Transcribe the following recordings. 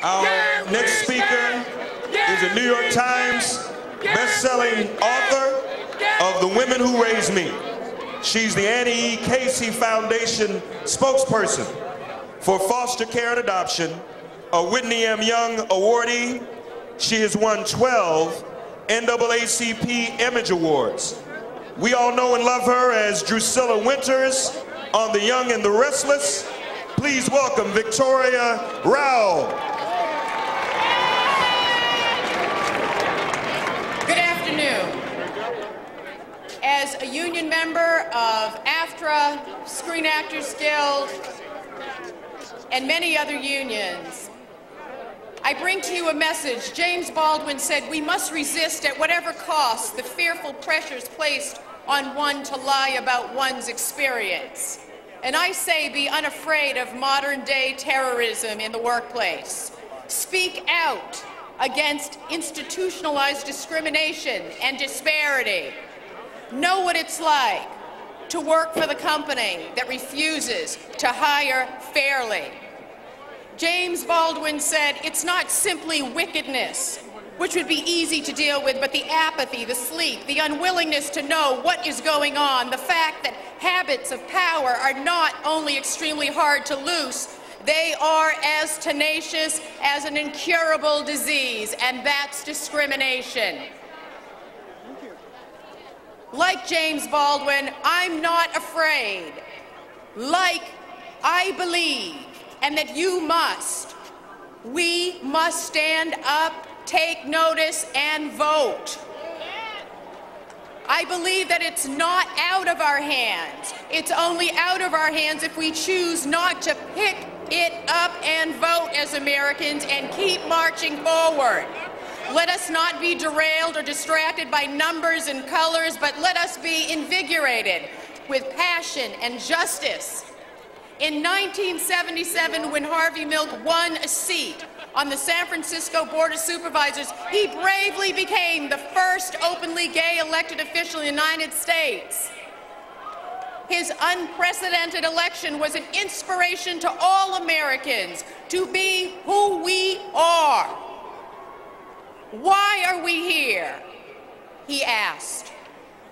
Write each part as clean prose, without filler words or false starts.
Our next speaker is a New York Times best-selling author of The Women Who Raised Me. She's the Annie E. Casey Foundation spokesperson for foster care and adoption, a Whitney M. Young awardee. She has won 12 NAACP Image Awards. We all know and love her as Drusilla Winters on The Young and the Restless. Please welcome Victoria Rowell. Good afternoon. As a union member of AFTRA, Screen Actors Guild, and many other unions, I bring to you a message. James Baldwin said, "We must resist at whatever cost the fearful pressures placed on one to lie about one's experience." And I say, be unafraid of modern-day terrorism in the workplace. Speak out against institutionalized discrimination and disparity. Know what it's like to work for the company that refuses to hire fairly. James Baldwin said, "It's not simply wickedness, which would be easy to deal with, but the apathy, the sleep, the unwillingness to know what is going on, the fact that habits of power are not only extremely hard to loose, they are as tenacious as an incurable disease, and that's discrimination." Like James Baldwin, I'm not afraid. Like I believe, and that you must, we must stand up, take notice, and vote. I believe that it's not out of our hands. It's only out of our hands if we choose not to pick it up and vote as Americans and keep marching forward. Let us not be derailed or distracted by numbers and colors, but let us be invigorated with passion and justice. In 1977, when Harvey Milk won a seat on the San Francisco Board of Supervisors, he bravely became the first openly gay elected official in the United States. His unprecedented election was an inspiration to all Americans to be who we are. "Why are we here?" he asked.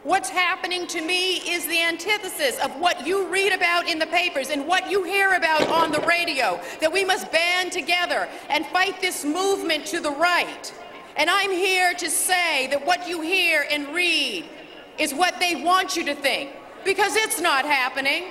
"What's happening to me is the antithesis of what you read about in the papers and what you hear about on the radio, that we must band together and fight this movement to the right. And I'm here to say that what you hear and read is what they want you to think, because it's not happening.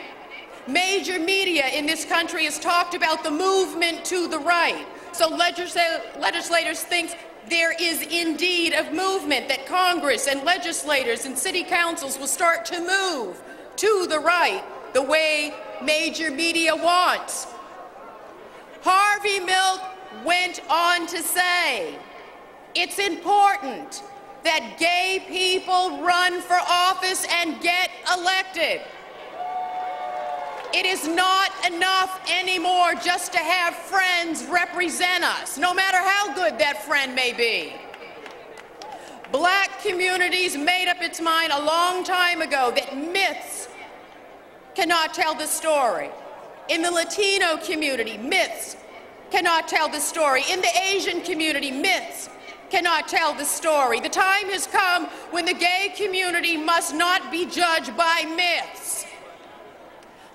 Major media in this country has talked about the movement to the right, so legislators think there is indeed a movement, that Congress and legislators and city councils will start to move to the right the way major media wants. Harvey Milk went on to say, "It's important that gay people run for office and get elected. It is not enough anymore just to have friends represent us, no matter how good that friend may be." Black communities made up its mind a long time ago that myths cannot tell the story. In the Latino community, myths cannot tell the story. In the Asian community, myths cannot tell the story. The time has come when the gay community must not be judged by myths.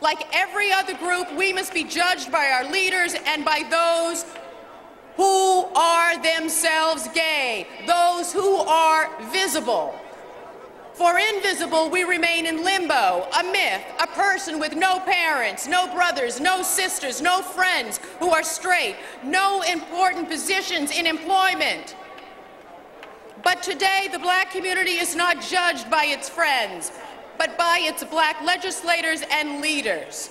Like every other group, we must be judged by our leaders and by those who are themselves gay, those who are visible. For invisible, we remain in limbo, a myth, a person with no parents, no brothers, no sisters, no friends who are straight, no important positions in employment. But today, the black community is not judged by its friends, but by its black legislators and leaders.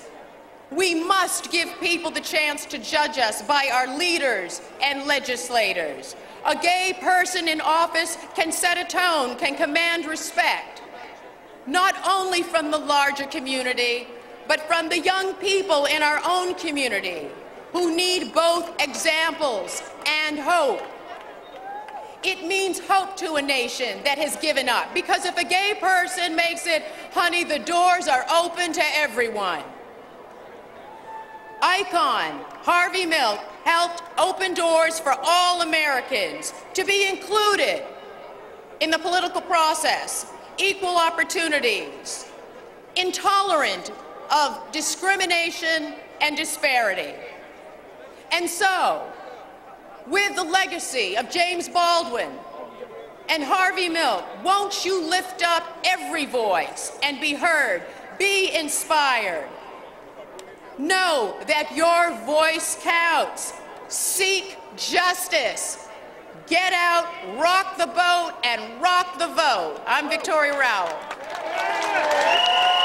We must give people the chance to judge us by our leaders and legislators. A gay person in office can set a tone, can command respect, not only from the larger community, but from the young people in our own community who need both examples and hope. It means hope to a nation that has given up, because if a gay person makes it, honey, the doors are open to everyone. icon Harvey Milk helped open doors for all Americans to be included in the political process, equal opportunities, intolerant of discrimination and disparity. And so, with the legacy of James Baldwin and Harvey Milk, won't you lift up every voice and be heard, be inspired? Know that your voice counts. Seek justice. Get out, rock the boat, and rock the vote. I'm Victoria Rowell.